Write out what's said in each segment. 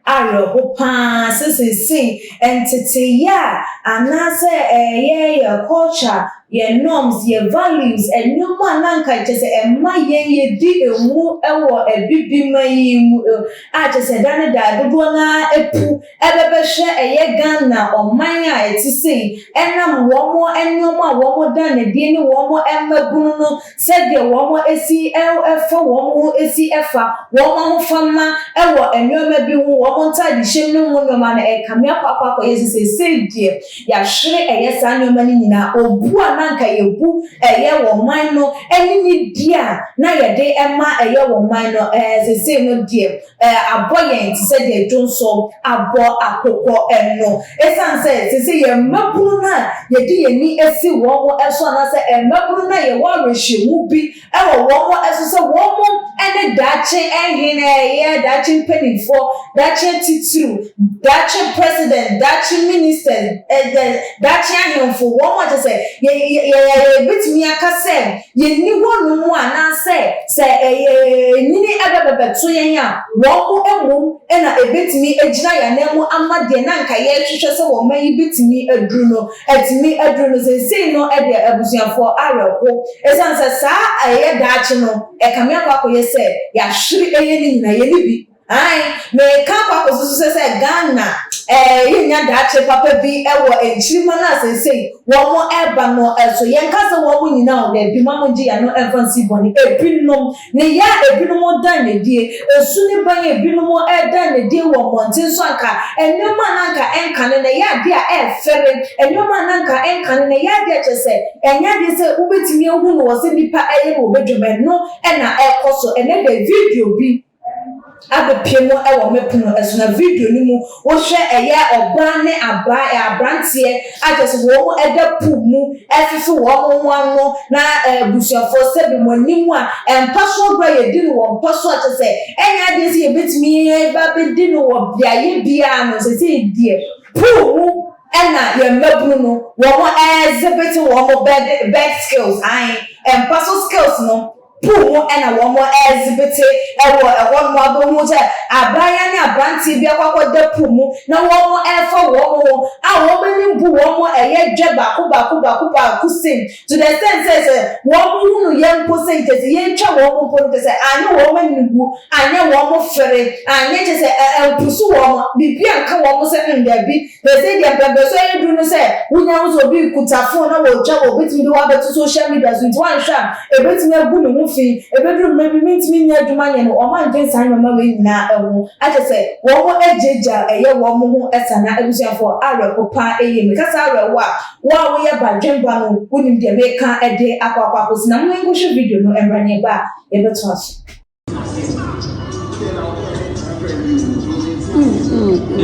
Arehopa sisi entity ya anase ye culture ye norms ye values enyoma nanka chese emma ye di emu ewo ebibima yi mu a chese dane da dodo na epu ebebehwe eye Ghana oman a etisi enam womo enyoma womo dane die ni womo emmagunu no sede womo esi efa womo esi efa womo fama ewo enyoma bi hu womo ntadi hyem no nyoma na ekamia papa yesese sedie ya hwere eye sa nyoma ni nyina obu ananka yebu eye wo man no eni ni dia na yede ema eye wo man no sese no die aboyen ti se de jonso abo akokọ eno esanse sese ye mabunu na yede yeni esi wo eso na se mabunu na ye wo rehwemu bi ewo wo eso se wo ene dache ehine ye dache penifo dache titru dache president dache minister dache ahemfo wo mo se ye betimi aka se ye ni wonu mu ana se nini ababebeto yen a wo emu na ebetimi agina ya na mu amade na nka ye hwehwe se wo man betimi aduru no se no e de abusuafo areko esanse sa ye dache no ekame akwa ye se ya hwiri eye ni nyina ye ni bi ai me ka kwa so se Ghana yenya dache papa bi ewo enchirima na sese wo mo eba no eso yenka se wo mo nyina o de bi mamo ji ya no evansi boni ebinom ne ya ebinom dan ne die esu ne ban ebinom dan ne die wo montin so anka enoma nanka enka ne ya de a efere enoma nanka enka ne ya de chese enya de se ubetimi ehu no wo se nipa eye wo bedweme no na ekoso ene de video bi abepiemo ewo mepuno esuna video ni mu wo hwe eye oba ne abrantie agese wo edapu mu efifi wo mo ano na busuafo se bi mo nimu a empaso bra ye di no wo mpaso agese enya de se ye betimi ba be di no wo biaye bia no se die pu mu ena ye mabunu no wo exhibit wo bed skills empaso skills no Pumo ena womo exhibit ewo mo abomu je abraya ni abranti bi akwakọ de pumu na womo efo womo a womo ni bu womo eye dwe ba ku sim to the sense says womo hunu ye mpo se tese ye ntwa womo mpo tese anya womo ni bu anya womo fere anya tese empusu womo bibia nka womo se ndabi tese dia bebe so ye du no se wunya uzo bi kutafo na wo twa wo bitimi wa betu social media so nti wan hwa ebetimi agu no ebedu maybe mentimi nya adwuma nye no o man gen san no ma we nyina ewo agese wo mo ejeja eye wo mo hu esana ebusuafo arekopa eye me kasa arewo a wo ye badwemba no wonim de meka ede akwakwa kosina mo engo hwe video no embranye ba ebeto aso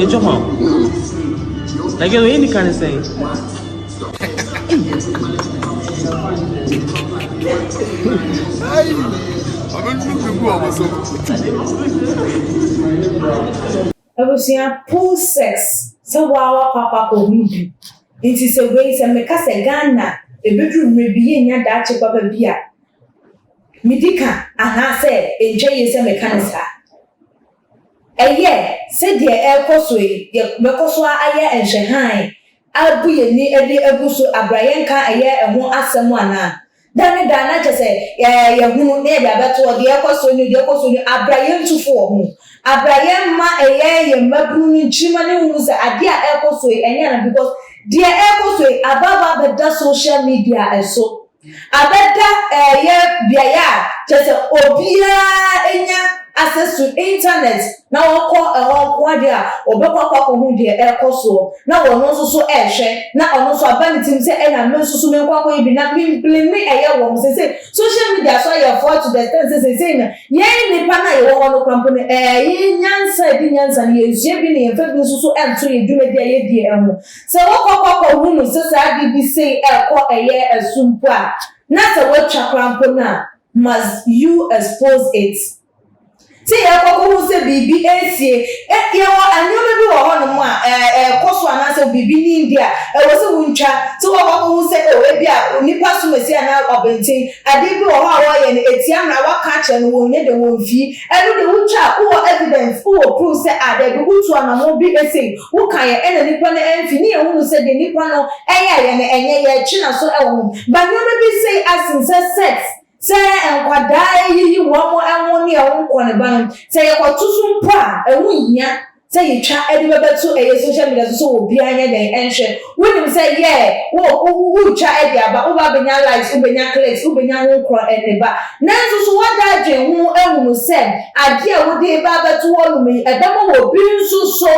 Joma. Like any kind of thing. Abusia pool sex so wawa papa ko hudu inti se we se meka se Ghana ebedu mrebiye nya dache papa bia midika aha se enje ye se meka nsa eye se de ekoso ye mekoso aye enhwehan abu ye ni ede aguso abrayenka eye eho asem ana dane dana chese ye hunu ne bia beto de ekoso ni abrayen tufo ho abrayen ma eye ye mabunu ni chima ne hunu se ade a ekoso enye na because de ekoso ababa beda social media eso abeda ye bia ya chese obia enya access to internet na woko ade a obekwa hu de ekoso na wono so ehwe na ono so abanitim se ena mensusu menkwa ibi na blame eye wo se social media so ye for to the sense se na ye ni pa na ye wo no krampo ne ye nyansa ni ye bi ne ye fa mensusu ento ye dwuma dia ye die emu se woko hu no se sa bi say eye asumpo a na se wo twa krampo na must you expose it. See ya ko se bibi esie ye wo anyoma bi wo ho no mu a koso ana se bibi ni India e wo se wuntwa se wo ko se e bia nipa so mesi ana obenten ade bi wo ha wo ye ne etia na wa ka che no wo nye de wo fi enu de wo twa wo evidence wo proof say ade bi utu ana mo bi ese wo kan ye ena nipa na emfi ni ehunu say de nipa no eya ye ne enye ye chi na so ewo ba nyoma bi say as sex say enkwada yi wo mo enwo ne ewo ko ne ba no say ye ko tusu mpo a ewo hia say you try edi bebeto social media so obi anya den enhwe when say yeah wo try edi aba wo ba benya likes wo benya clicks wo benya wo kro eneba nanso so wada dwen ho ehunu say ade a wo de ba beto wo no me edama wo bi nso so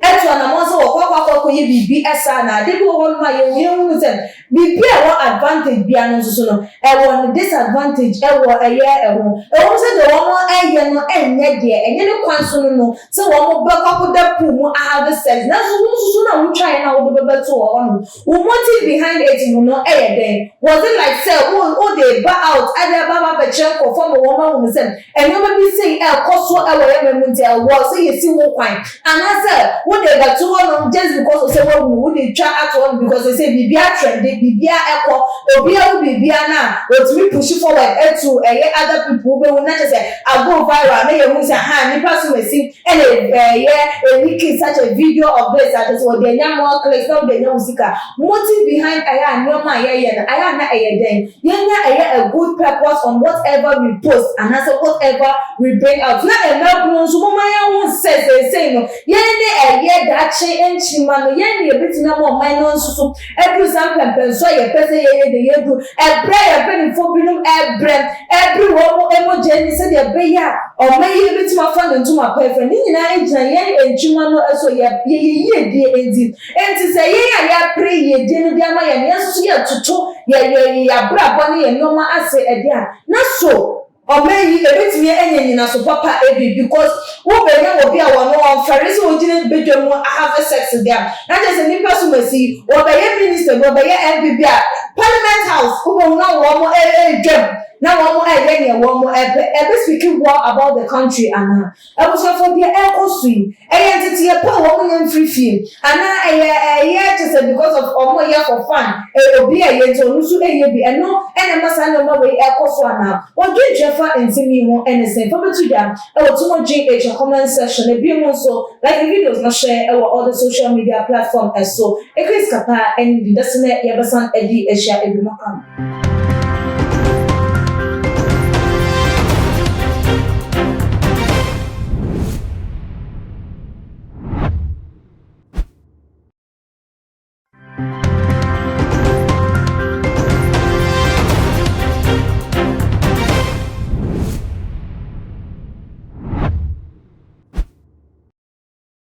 eto na mo so wo kwakwa ye bibi esa na ade bi wo no ma ye ehunu say bibi a wo advantage bia no so no e wo disadvantage e wo eye ewo say de wo mo eye no enye de enye ne kwan so no so wo mo Koda pumu have sex. That's so na we try na we be to on. We motive behind it you know then. Was it like say they ba out either baba be check for form woman who say and you be say cost so we munti was say you see one kwan. And I said what they got to on just because say we dey try at one because they say bibia trend bibia echo obia bibia na o to push forward to other people we not say I go viral na you say ha ni person we see and making such a video of this that is what they more clicks now they know musica motive behind aya nyoma aya na aya den yenya aya a good purpose on whatever we post and also whatever we bring out na e na so mama ya won say no yenya aya that change man yenya betina mo man no so every sample so ye person ye de ye do e prayer pen for binum every one emoji say dey be ya o man ye betima fa no to my perfect ni na ejina ejuma no eso ye die edi enti say ye ya pray ye die no dia ma ye ne so ye toto ye brabo ne ye no ma ase ede a na so o me yi ebetimi enyenyi na so papa ebi because wo be nya wo bia wo no on farisi wo gine bedwam have sex there na just any person we see wo be ye minister wo be ye MPP parliament house wo na wo mo dwam na wo mo ne wo mo ebe speaking well about the country and for the ekosui entity ye pa wo mo free film ana just because of omo here for fun obi ye to no so ye bi eno ene masa no ma we ekoso ana wo dwefa ntimi ho ene sen for betu da wo to mo GH comment section e bi mo so like the videos na share all the social media platform so e Chris Kapa and the desene ye besan edi ehia ebi makam